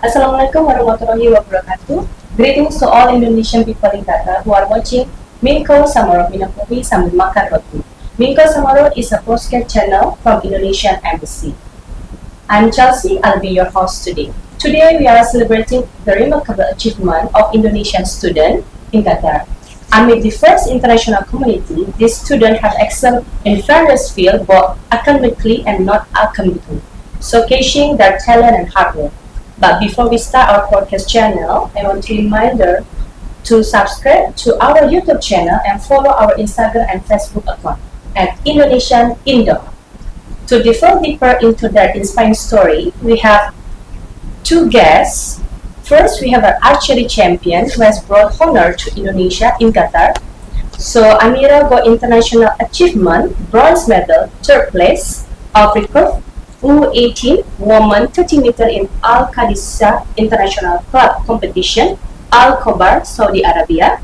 Assalamualaikum warahmatullahi wabarakatuh. Greetings to all Indonesian people in Qatar who are watching Minkof Samarot minum kopi sambil makan roti. Minkof Samarot is a postcard channel from Indonesian Embassy. I'm Chelsea, I'll be your host today. Today we are celebrating the remarkable achievement of Indonesian students in Qatar. Amid the first international community, these students have excelled in various fields both academically and not academically, showcasing their talent and hard work. But before we start our podcast channel, I want to remind you to subscribe to our YouTube channel and follow our Instagram and Facebook account at Indonesian Indo. To delve deeper into their inspiring story, we have two guests. First, we have an archery champion who has brought honor to Indonesia in Qatar. So, Ameera got international achievement, bronze medal, third place of Recurve U18 woman 30 meter in Qadsiah International Club Competition, Khobar, Saudi Arabia.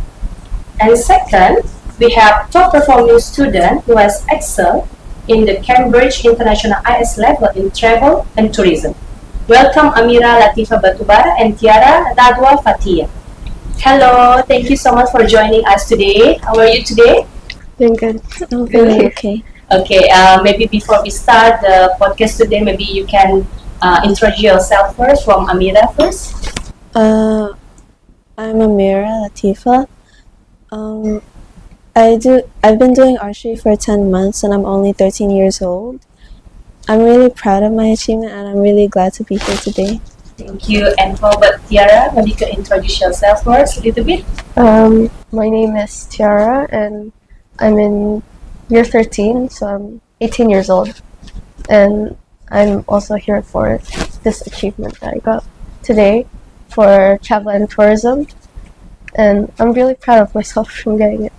And second, we have top performing student who has excelled in the Cambridge International IS level in travel and tourism. Welcome Ameera, Lathifa, Batubara, and Tiara Fathiya. Hello, thank you so much for joining us today. How are you today? Doing good. Okay. Okay, maybe before we start the podcast today, maybe you can introduce yourself first, from Ameera first. I'm Ameera Lathifa. I've been doing archery for 10 months and I'm only 13 years old. I'm really proud of my achievement and I'm really glad to be here today. Thank you. And how about Tiara? Maybe you can introduce yourself first a little bit. My name is Tiara and I'm in year 13, so I'm 18 years old. And I'm also here for this achievement that I got today for travel and tourism. And I'm really proud of myself from getting it.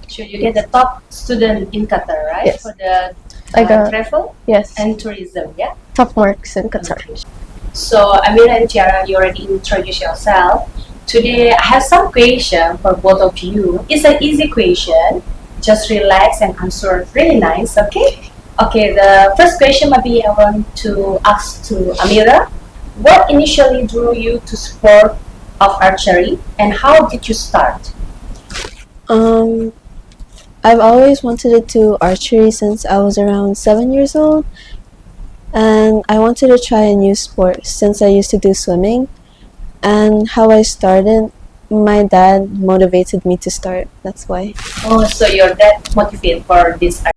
So you get the top student in Qatar, right? Yes. For the I got travel yes and tourism, yeah? top marks in Qatar. Okay. So Ameera and Tiara, you already introduced yourself. Today I have some question for both of you. It's an easy question. Just relax and answer really nice, okay? Okay, the first question maybe I want to ask to Ameera. What initially drew you to sport of archery and how did you start? I've always wanted to do archery since I was around 7 years old. And I wanted to try a new sport since I used to do swimming. And how I started, my dad motivated me to start. That's why. Oh, so your dad motivated for this art.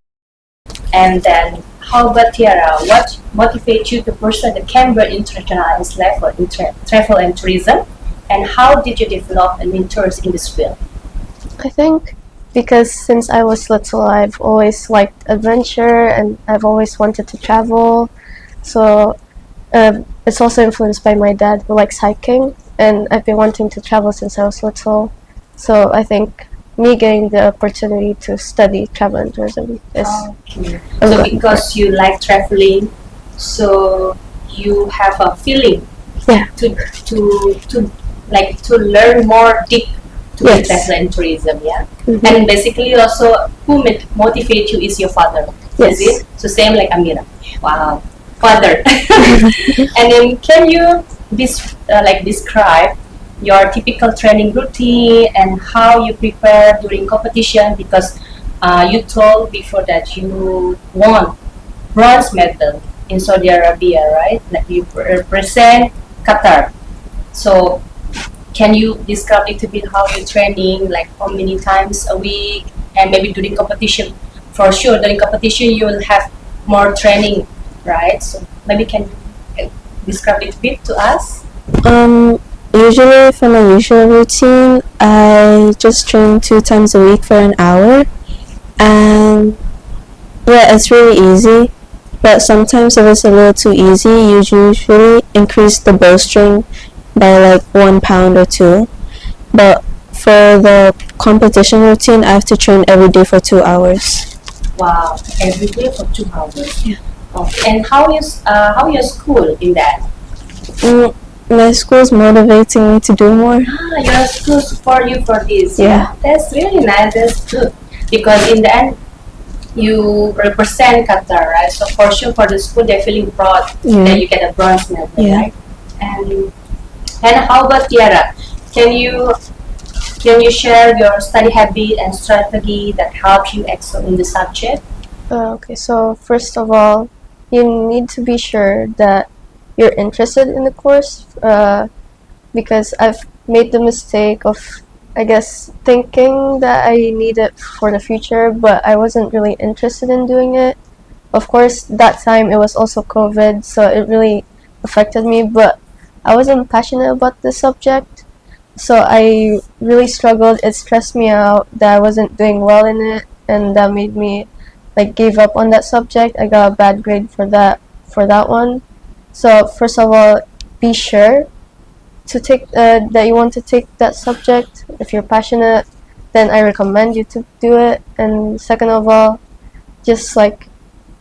And then, how about Tiara? What motivates you to pursue the Cambridge International level in travel and tourism? And how did you develop an interest in this field? I think because since I was little, I've always liked adventure and I've always wanted to travel. So it's also influenced by my dad who likes hiking. And I've been wanting to travel since I was little. So I think me getting the opportunity to study travel and tourism is okay. So because you like traveling, so you have a feeling to learn more deep to travel and tourism, yeah? Mm-hmm. And basically also who motivate you is your father, yes. Is it? So same like Ameera. Wow, father. And then can you describe your typical training routine and how you prepare during competition, because you told before that you won bronze medal in Saudi Arabia, right? Like you represent Qatar. So can you describe a little bit how you training, like how many times a week, and maybe during competition? For sure, during competition you will have more training, right? So maybe can you describe it a bit to us? Usually for my usual routine, I just train 2 times a week for an hour. And yeah, it's really easy. But sometimes if it's a little too easy, you usually increase the bowstring by like 1 pound or 2. But for the competition routine, I have to train every day for 2 hours. Wow, every day for 2 hours. Yeah. Okay. And how your school in that? My school's motivating me to do more. Your school support you for this. Yeah. That's really nice. That's good. Because in the end, you represent Qatar, right? So for sure, for the school, they're feeling proud that you get a bronze medal, right? And how about Tiara? Can you share your study habit and strategy that help you excel in the subject? Okay, so first of all, you need to be sure that you're interested in the course, because I've made the mistake of, I guess, thinking that I need it for the future, but I wasn't really interested in doing it. Of course, that time it was also COVID, so it really affected me, but I wasn't passionate about the subject, so I really struggled. It stressed me out that I wasn't doing well in it, and that made me like gave up on that subject. I got a bad grade for that one. So first of all, be sure to take that you want to take that subject. If you're passionate, then I recommend you to do it. And second of all, just like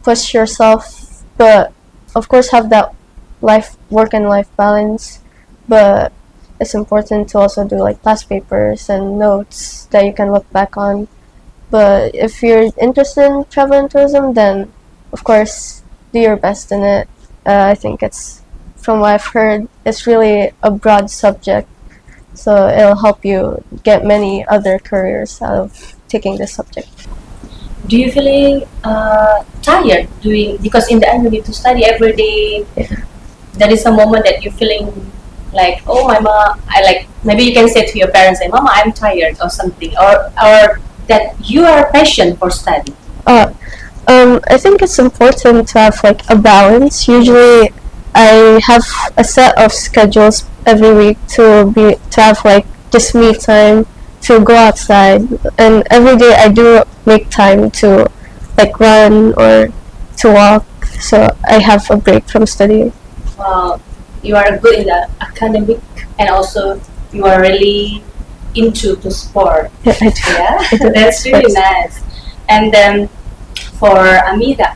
push yourself, but of course have that work and life balance. But it's important to also do like past papers and notes that you can look back on. But if you're interested in travel and tourism, then of course do your best in it. I think it's, from what I've heard, it's really a broad subject, so it'll help you get many other careers out of taking this subject. Do you feeling tired doing, because in the end you need to study every day? There is a moment that you're feeling like, oh, mama, I like, maybe you can say to your parents, like, mama, I'm tired or something, or that you are passionate for study. I think it's important to have like a balance. Usually, I have a set of schedules every week to have like just me time to go outside, and every day I do make time to like run or to walk. So I have a break from studying. You are good in the academic, and also you are really into the sport. Yeah, I do. Yeah, that's really nice. And then for Ameera,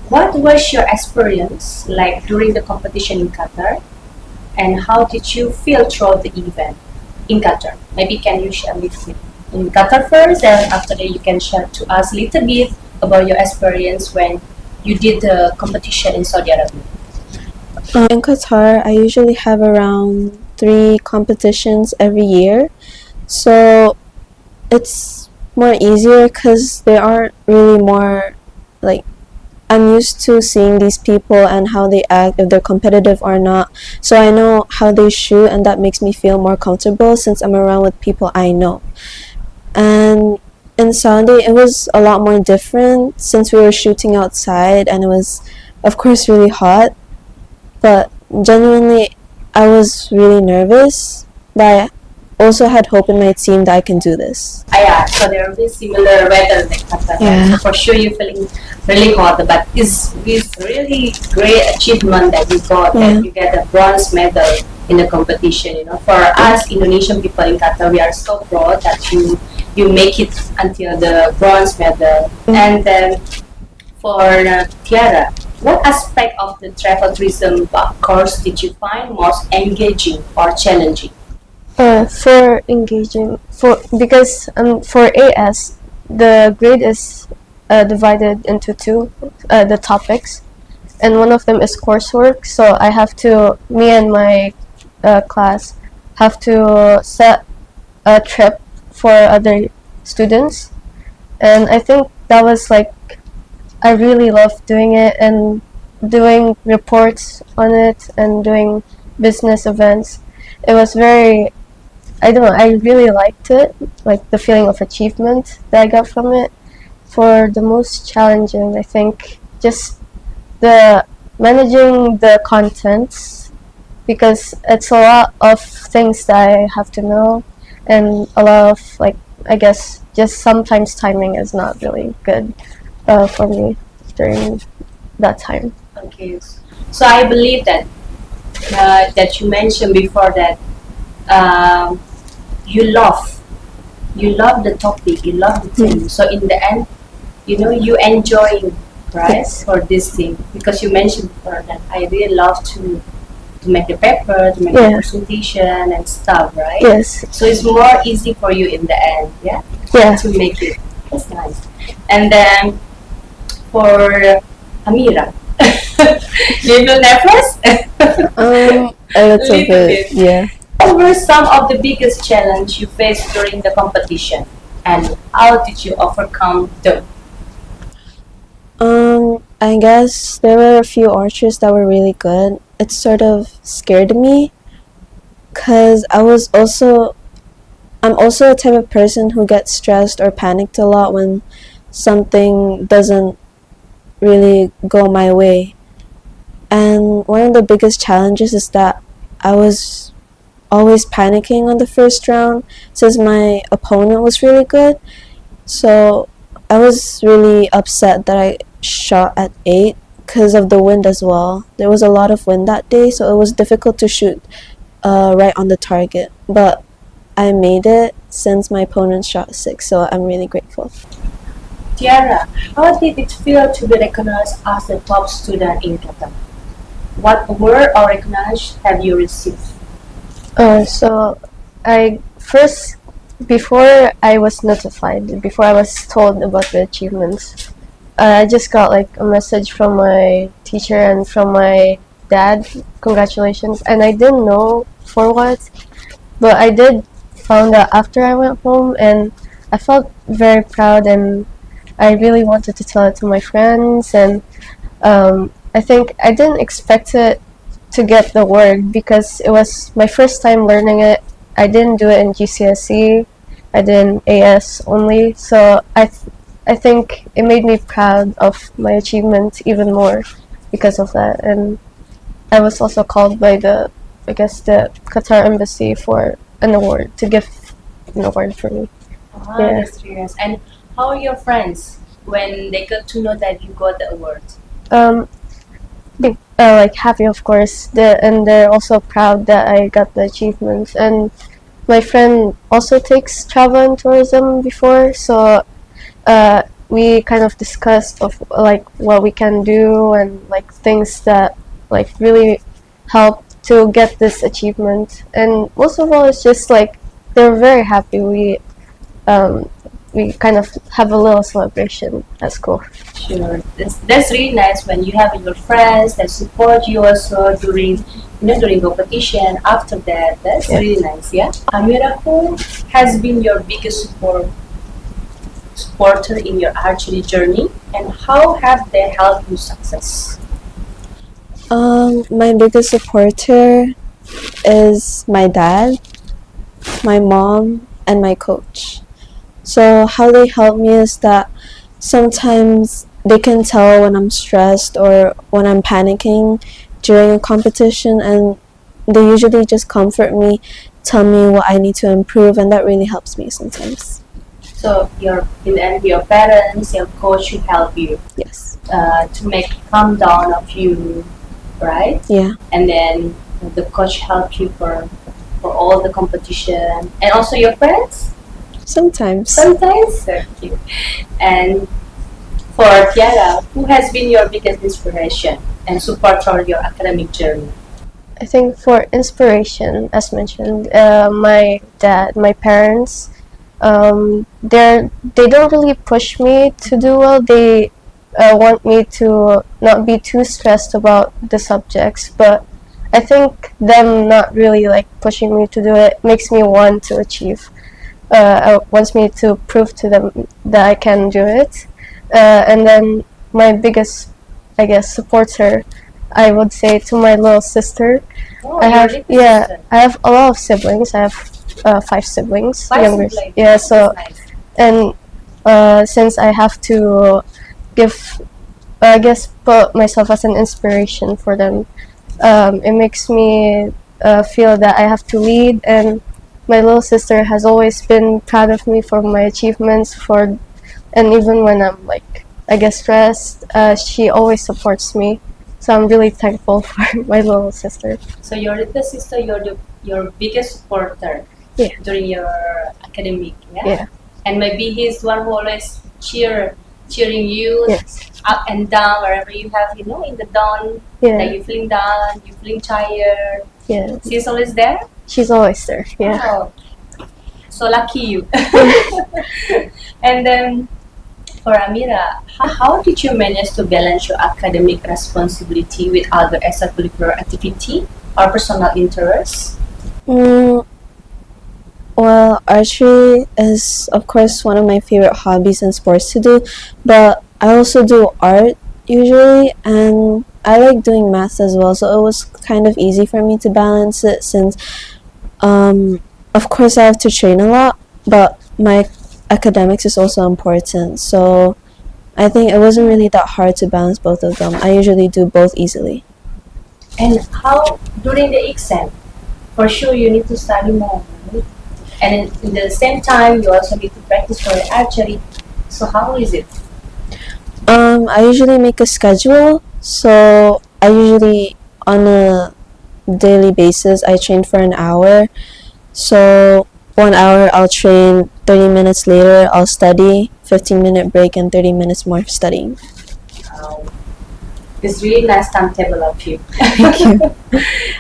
what was your experience like during the competition in Qatar, and how did you feel throughout the event in Qatar? Maybe can you share with me in Qatar first, and after that you can share to us a little bit about your experience when you did the competition in Saudi Arabia. In Qatar, I usually have around 3 competitions every year, so it's more easier because they aren't really more like, I'm used to seeing these people and how they act, if they're competitive or not. So I know how they shoot, and that makes me feel more comfortable since I'm around with people I know. And in Saudi, it was a lot more different since we were shooting outside, and it was, of course, really hot. But genuinely, I was really nervous, but I also had hope in my team that I can do this. Yeah, so there will be similar weather like Qatar. Yeah. So for sure you're feeling really hot, but it's really great achievement that you got, that you get a bronze medal in the competition. You know, for us Indonesian people in Qatar, we are so proud that you make it until the bronze medal. And then for Tiara, what aspect of the travel tourism course did you find most engaging or challenging? For engaging, because for AS, the grade is divided into two, the topics, and one of them is coursework. So me and my class have to set a trip for other students, and I think that was like, I really loved doing it and doing reports on it and doing business events. It was very, I don't know, I really liked it, like the feeling of achievement that I got from it. For the most challenging, I think just the managing the contents, because it's a lot of things that I have to know, and a lot of like, I guess just sometimes timing is not really good for me during that time. Okay, so I believe that that you mentioned before that you love the topic, you love the thing. So in the end, you know, you enjoy, right, for this thing, because you mentioned before that I really love to make the paper, to make the presentation and stuff, right? Yes. So it's more easy for you in the end, to make it. That's nice. And then for Ameera, do you feel nervous? A little Little bit, bit. yeah. What were some of the biggest challenge you faced during the competition, and how did you overcome them? I guess there were a few archers that were really good. It sort of scared me because I'm also a type of person who gets stressed or panicked a lot when something doesn't really go my way. And one of the biggest challenges is that I was always panicking on the first round since my opponent was really good. So I was really upset that I shot at 8 because of the wind as well. There was a lot of wind that day, so it was difficult to shoot right on the target. But I made it since my opponent shot 6, so I'm really grateful. Tiara, how did it feel to be recognized as the top student in Qatar? What award or recognition have you received? So I first, before I was notified, before I was told about the achievements, I just got like a message from my teacher and from my dad, congratulations, and I didn't know for what, but I did found out after I went home, and I felt very proud, and I really wanted to tell it to my friends, and I think I didn't expect it to get the word because it was my first time learning it. I didn't do it in GCSE. I did in AS only, so I think it made me proud of my achievement even more because of that. And I was also called by the Qatar Embassy for an award to give an award for me. Ah, Yeah. that's serious. And how are your friends when they got to know that you got the award? Like happy, of course. And they're also proud that I got the achievements. And my friend also takes travel and tourism before, so we kind of discussed of like what we can do and like things that like really help to get this achievement. And most of all, it's just like they're very happy. We kind of have a little celebration at school. Sure, that's really nice when you have your friends that support you also during competition. After that, that's Yeah. really nice. Yeah, Ameera, who has been your biggest supporter in your archery journey, and how have they helped you success? My biggest supporter is my dad, my mom, and my coach. So how they help me is that sometimes they can tell when I'm stressed or when I'm panicking during a competition, and they usually just comfort me, tell me what I need to improve, and that really helps me sometimes. So in the end, your parents, your coach should help you Yes. to make calm down of you, right? Yeah. And then the coach help you for all the competition, and also your friends. Sometimes. Sometimes, thank you. And for Tiara, who has been your biggest inspiration and support for your academic journey? I think for inspiration, as mentioned, my dad, my parents, they don't really push me to do well. They want me to not be too stressed about the subjects, but I think them not really like pushing me to do it makes me want to achieve. Wants me to prove to them that I can do it. And then my biggest, I guess, supporter, I would say to my little sister. Oh, I your have little sister. I have a lot of siblings. I have 5 siblings, Five younger. siblings. Yeah, so That's nice. and since I have to give, I guess, put myself as an inspiration for them, it makes me feel that I have to lead. And my little sister has always been proud of me for my achievements. And even when I'm like, I guess, stressed, she always supports me. So I'm really thankful for my little sister. So your little sister, your biggest supporter Yeah. during your academic, yeah? Yeah. And maybe he's the one who always cheering you Yes. up and down wherever you have, in the down, Yeah. that you feeling down, you feeling tired. Yeah. She's always there. She's always there. Yeah. Wow. So lucky you. And then for Ameera, how did you manage to balance your academic responsibility with other extracurricular activity or personal interests? Mm, well, archery is, of course, one of my favorite hobbies and sports to do, but I also do art usually, and I like doing math as well, so it was kind of easy for me to balance it since, of course, I have to train a lot, but my academics is also important, so I think it wasn't really that hard to balance both of them. I usually do both easily. And how during the exam? For sure, you need to study more, right? And in the same time, you also need to practice for the archery. So how is it? I usually make a schedule, so I usually on a daily basis I train for an hour. So 1 hour I'll train, 30 minutes later I'll study, 15-minute break and 30 minutes more studying. Um, it's really nice timetable of you. Thank you.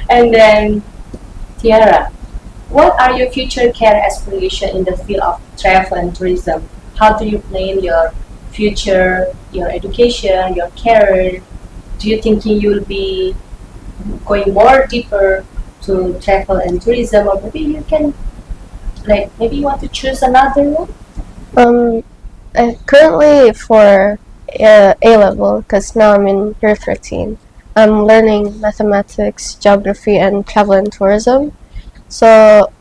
And then, Tiara, what are your future career aspirations in the field of travel and tourism? How do you plan your future, your education, your career? Do you think you will be going more deeper to travel and tourism, or maybe you can, like, maybe you want to choose another one? Um, currently for A level, because now I'm in year 13, I'm learning mathematics, geography, and travel and tourism. So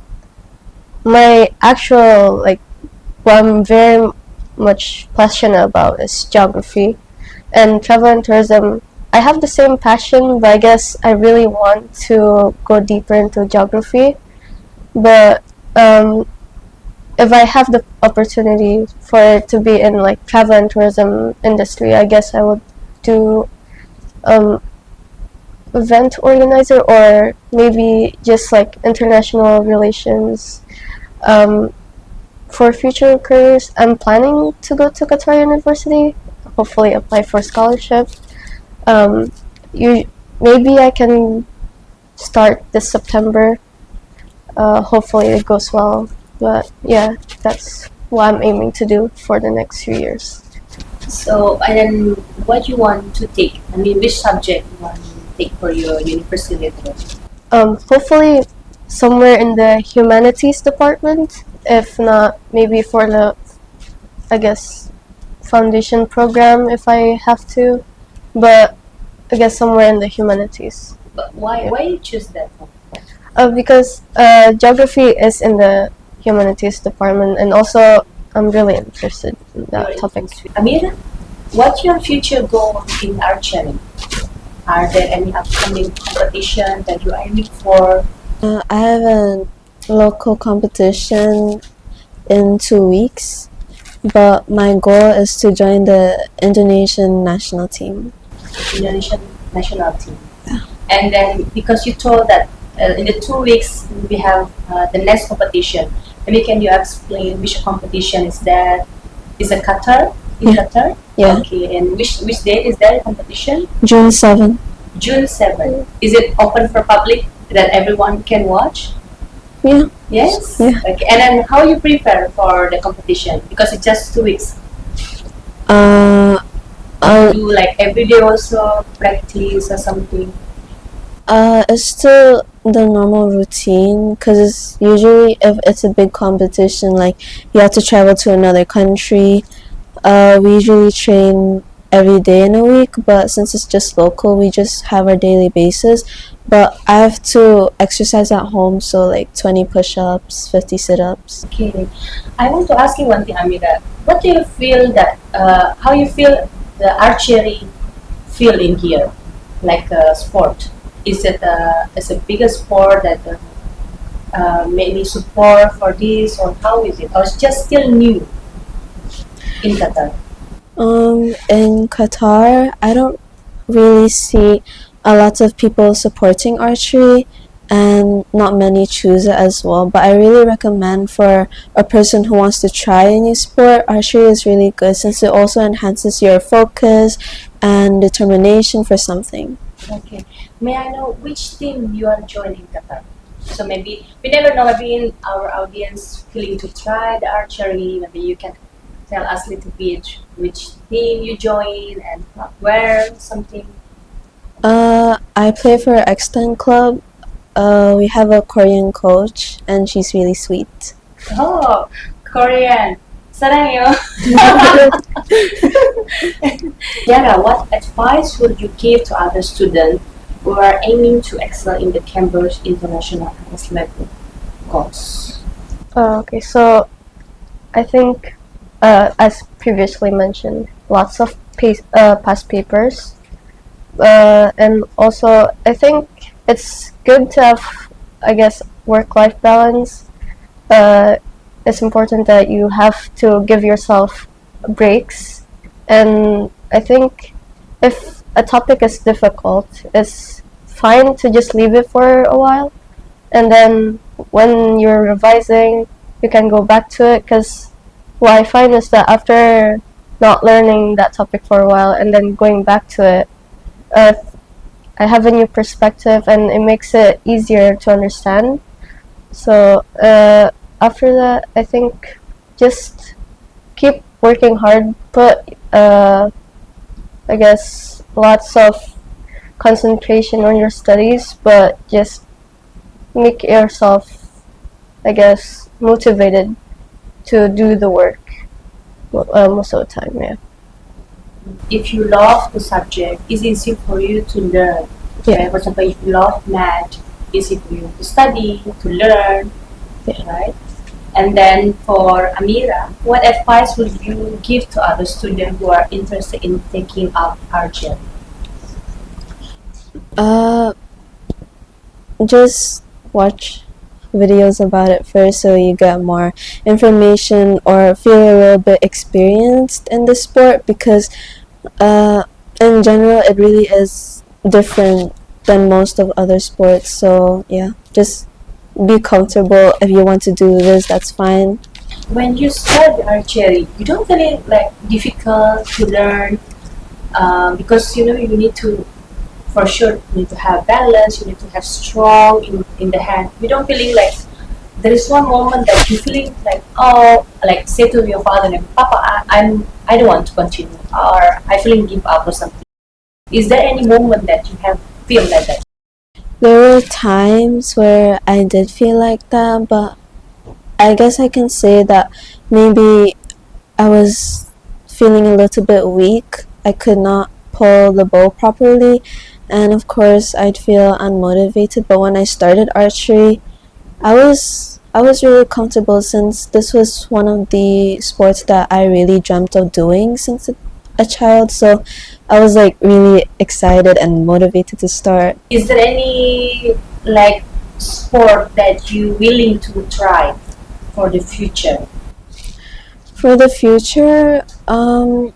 my actual what I'm very much passionate about is geography and travel and tourism. I have the same passion, but I guess I really want to go deeper into geography. But if I have the opportunity for it to be in like travel and tourism industry, I guess I would do event organizer or maybe just like international relations. For future careers, I'm planning to go to Qatar University, hopefully apply for scholarship. Um, you, maybe I can start this September. Hopefully it goes well. But yeah, that's what I'm aiming to do for the next few years. So, and then what you want to take? I mean, which subject you want to take for your university later on? Hopefully somewhere in the humanities department. If not, maybe for the, I guess, foundation program if I have to. But I guess somewhere in the humanities. But why you choose that one? Because geography is in the humanities department, and also I'm really interested in that Your topic. interest. Ameera, what's your future goal in archery? Are there any upcoming competition that you are aiming for? I have a local competition in 2 weeks, but my goal is to join the Indonesian national team. Indonesian national team. And then because you told that in the 2 weeks we have the next competition, maybe can you explain which competition is that? Is it Qatar? In Yeah. Qatar? Yeah, Okay, and which date is that competition? June 7. June 7. Is it open for public that everyone can watch? Yeah. Yes? Yeah. Okay, and then how you prepare for the competition? Because it's just 2 weeks. Uh, uh, Do like every day also practice or something? it's still the normal routine because it's usually if it's a big competition, like you have to travel to another country. We usually train every day in a week, but since it's just local, we just have our daily basis. But I have to exercise at home, so like 20 push-ups, 50 sit-ups. Okay, I want to ask you one thing, Amira. What do you feel that, how you feel the archery feel in here, like a sport? Is it is a bigger sport that maybe support for this, or how is it? Or it's just still new in Qatar? In Qatar, I don't really see a lot of people supporting archery, and not many choose it as well. But I really recommend for a person who wants to try a new sport, archery is really good since it also enhances your focus and determination for something. Okay. May I know which team you are joining Qatar? So maybe we never know. Maybe in our audience feeling to try the archery, maybe you can tell us a little bit which team you join and where something. I play for Exton Club. We have a Korean coach, and she's really sweet. Oh, Korean. 사랑해요. Tiara, what advice would you give to other students who are aiming to excel in the Cambridge International Highest Level course? Okay, so I think, as previously mentioned, lots of past papers, and also I think it's good to have, I guess, work-life balance. It's important that you have to give yourself breaks, and I think if a topic is difficult, it's fine to just leave it for a while, and then when you're revising, you can go back to it, because what I find is that after not learning that topic for a while and then going back to it, I have a new perspective and it makes it easier to understand. So after that, I think just keep working hard, put I guess lots of concentration on your studies, but just make yourself, I guess, motivated to do the work most of the time. Yeah. If you love the subject, it's easy for you to learn. Yeah. For example, if you love math, it's easy for you to study, to learn, right? And then for Ameera, what advice would you give to other students who are interested in taking up archery? Just watch videos about it first so you get more information or feel a little bit experienced in the sport, because in general it really is different than most of other sports. So yeah, just be comfortable. If you want to do this, that's fine. When you start archery, you don't feel it like difficult to learn, because you need to, for sure, you need to have balance, you need to have strong in the hand. You don't feeling like there is one moment that you feeling like, oh, like say to your father, like, Papa, I don't want to continue, or I feeling give up or something. Is there any moment that you have feel like that? There were times where I did feel like that, but I guess I can say that maybe I was feeling a little bit weak. I could not pull the bow properly, and of course I'd feel unmotivated. But when I started archery, I was really comfortable, since this was one of the sports that I really dreamt of doing since a child. So I was like really excited and motivated to start. Is there any like sport that you willing to try for the future? For the future, no,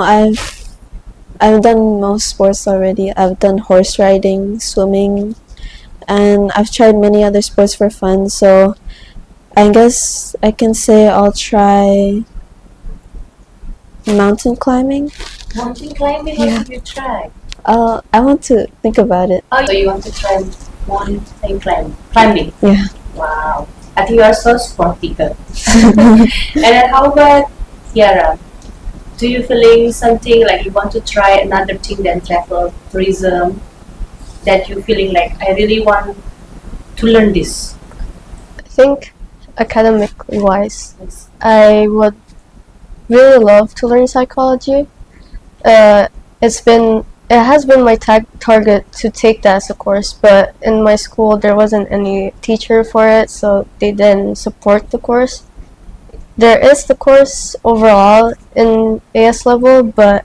I've done most sports already. I've done horse riding, swimming, and I've tried many other sports for fun. So I guess I can say I'll try mountain climbing. Mountain climbing, what did you try? I want to think about it. Oh, so you want to try mountain climbing? Yeah. Wow, I think you are so sporty girl. And then how about Tiara? Do you feeling something like you want to try another thing than travel, tourism, that you feeling like I really want to learn this? I think academically wise, I would really love to learn psychology. It has been my target to take that as a course, but in my school there wasn't any teacher for it, so they didn't support the course. There is the course overall in AS level, but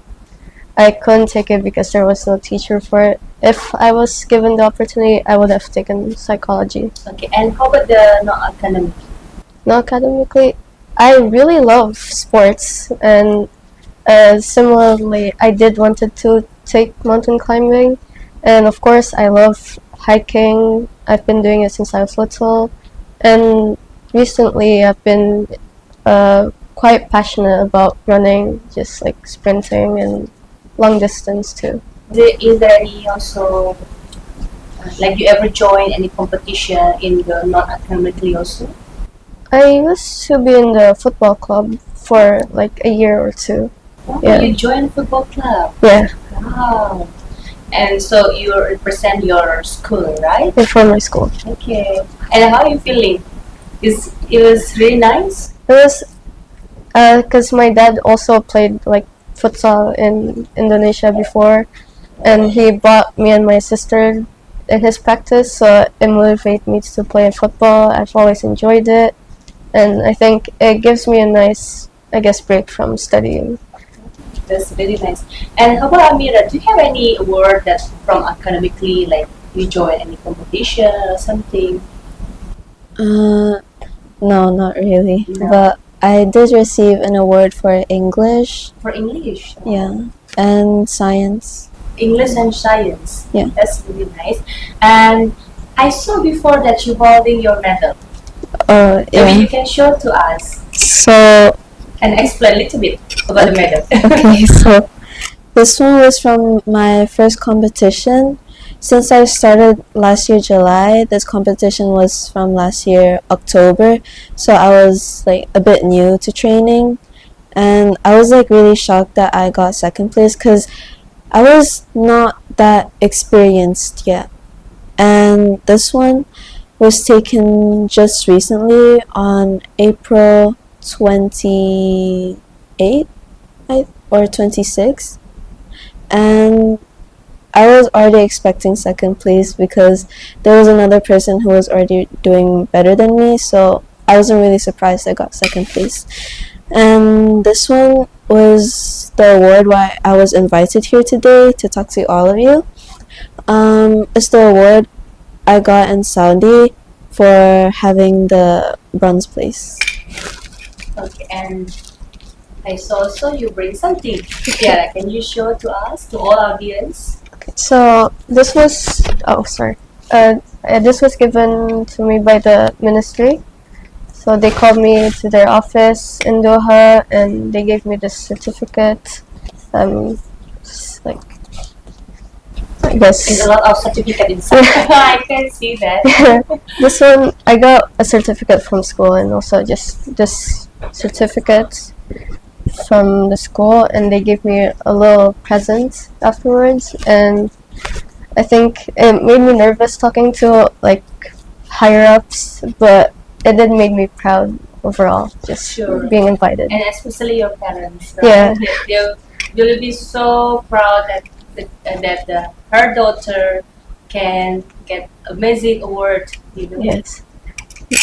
I couldn't take it because there was no teacher for it. If I was given the opportunity, I would have taken psychology. Okay, and how about the non-academic? Not academically, I really love sports, and similarly, I did wanted to take mountain climbing, and of course, I love hiking. I've been doing it since I was little, and recently I've been quite passionate about running, just like sprinting and long distance too. Is there any also like you ever join any competition in the non-academically also? I used to be in the football club for like a year or two. Oh, Yeah. you joined football club. Yeah. Wow. And so you represent your school, right? from my school. Okay. And how are you feeling? It was really nice? It was because my dad also played like futsal in Indonesia before, and he brought me and my sister in his practice, so it motivated me to play football. I've always enjoyed it, and I think it gives me a nice, I guess, break from studying. That's very nice. And how about Ameera? Do you have any award that from academically, like you join any competition or something? No, not really. No. But I did receive an award for English, For English? yeah, and science. English and science. Yeah. That's really nice. And I saw before that you holding your medal. Oh, Maybe yeah. you can show to us So, and explain a little bit about the medal. okay, so this one was from my first competition. Since I started last year July, this competition was from last year October. So I was like a bit new to training, and I was like really shocked that I got second place because I was not that experienced yet. And this one was taken just recently on April 28th or 26th, and I was already expecting second place because there was another person who was already doing better than me, so I wasn't really surprised I got second place. And this one was the award why I was invited here today to talk to all of you. It's the award I got in Saudi for having the bronze place. Okay, and I saw also you bring something. Tiara, can you show to us, to all audience? So this was this was given to me by the ministry. So they called me to their office in Doha, and they gave me this certificate. Like I There's guess a lot of certificate inside. I can see that. this one I got a certificate from school, and also just this certificate from the school, and they gave me a little present afterwards, and I think it made me nervous talking to like higher ups, but it did make me proud overall, just Sure. being invited. And especially your parents, Yeah. right? They will be so proud that her daughter can get amazing award, you know. Yes.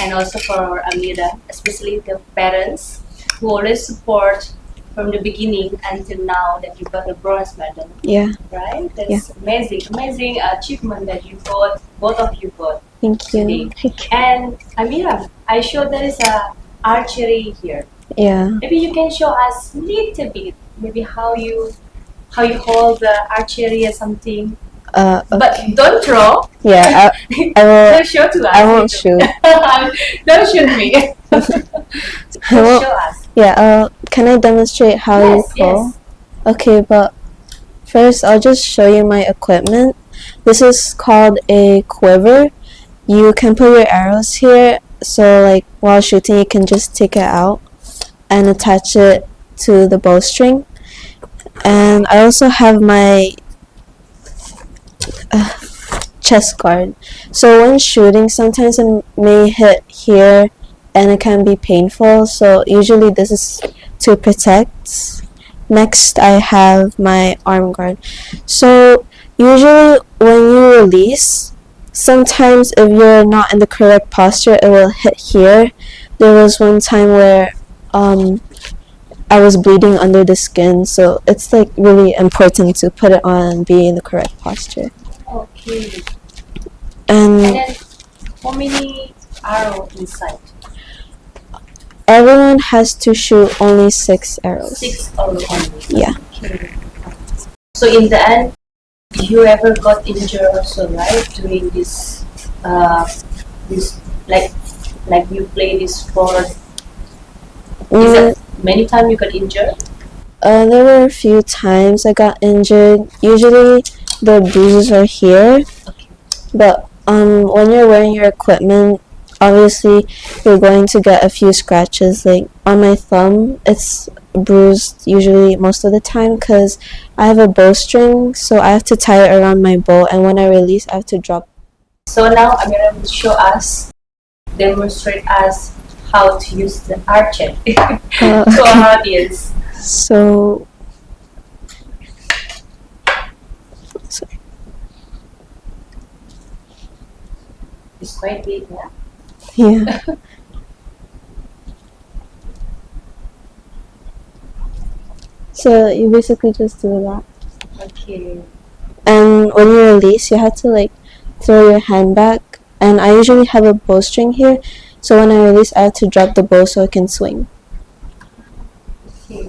And also for Ameera, especially the parents who always support from the beginning until now that you got a bronze medal, Yeah, right? That's amazing achievement that you got, both of you got thank today. you. And Ameera, I show there is a archery here. Yeah. Maybe you can show us a little bit, maybe how you hold the archery or something. But don't throw. Yeah, I will. Don't show to us. I won't shoot. Don't shoot me. I Just won't. show us. Yeah. Can I demonstrate how you Yes, pull? yes. Okay, but first I'll just show you my equipment. This is called a quiver. You can put your arrows here, so like while shooting you can just take it out and attach it to the bowstring. And I also have my chest guard. So when shooting, sometimes it may hit here and it can be painful. So usually this is to protect. Next, I have my arm guard. So usually when you release, sometimes if you're not in the correct posture, it will hit here. There was one time where I was bleeding under the skin, so it's like really important to put it on and be in the correct posture. Okay. And And then, how many arrows inside? everyone has to shoot only 6 arrows. 6 arrows only. Yeah. Okay. So in the end, you ever got injured also, right? During this, like you play this sport. Is it many times you got injured? There were a few times I got injured. Usually the bruises are here, Okay. but when you're wearing your equipment, obviously you're going to get a few scratches. Like on my thumb, it's bruised usually most of the time because I have a bowstring, so I have to tie it around my bow, and when I release, I have to drop. So now Ameera will show us, demonstrate us how to use the archery to our audience. So It's quite big, yeah? yeah. So you basically just do that. Okay. And when you release, you have to like throw your hand back. And I usually have a bowstring here, so when I release, I have to drop the bow so I can swing. Okay.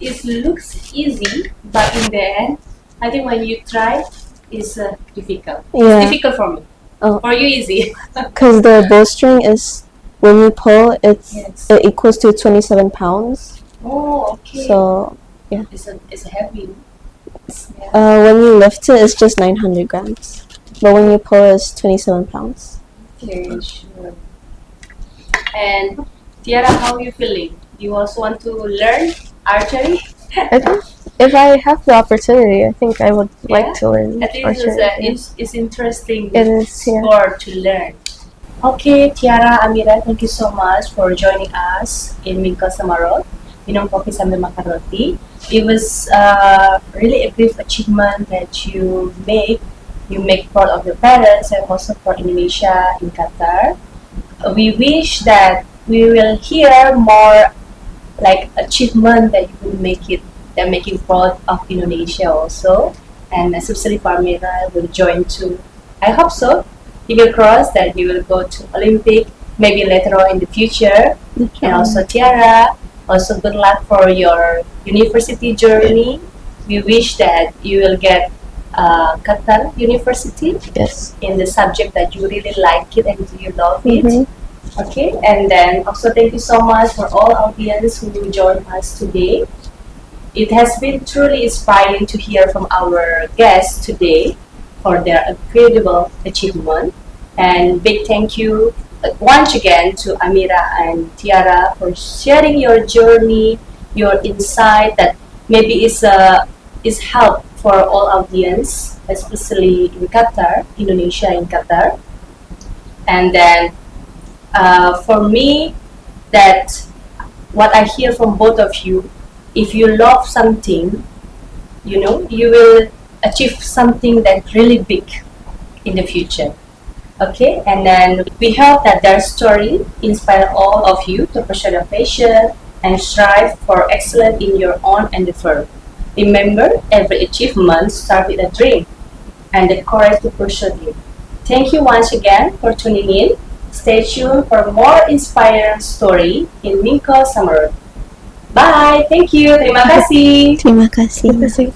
It looks easy, but in the end, I think when you try, it's difficult. Yeah. It's difficult for me. Oh. For you, easy. Because the bowstring is, when you pull, Yes. it equals to 27 pounds. Oh, okay. So It's heavy. Yeah. when you lift it, it's just 900 grams. But when you pull, it's 27 pounds. Okay, sure. And Tiara, how are you feeling? You also want to learn archery? I think if I have the opportunity, I think I would like to learn I think archery. it's interesting It is, yeah. sport to learn. Okay, Tiara, Ameera, thank you so much for joining us in Minkof Samarot, minum kopi sambil makan roti. It was really a great achievement that you make. You make proud of your parents and also for Indonesia in Qatar. We wish that we will hear more like achievement that you will make it, that making proud of Indonesia also, and especially for Ameera will join too. I hope so. Fingers crossed that you will go to Olympic maybe later on in the future. And also Tiara, also good luck for your university journey. We wish that you will get Qatar University Yes. in the subject that you really like it and you love it. Mhm. Okay, and then also thank you so much for all audience who joined us today. It has been truly inspiring to hear from our guests today for their incredible achievement. And big thank you once again to Ameera and Tiara for sharing your journey, your insight that maybe is help for all audience, especially in Qatar, Indonesia in Qatar. And then for me, that what I hear from both of you, if you love something, you know, you will achieve something that really big in the future. Okay, and then we hope that their story inspire all of you to pursue your passion and strive for excellence in your own endeavor. Remember, every achievement starts with a dream and the courage to pursue it. Thank you once again for tuning in. Stay tuned for more inspiring story in Minkof Samarot. Bye. Thank you. Terima kasih. Terima kasih. Terima kasih.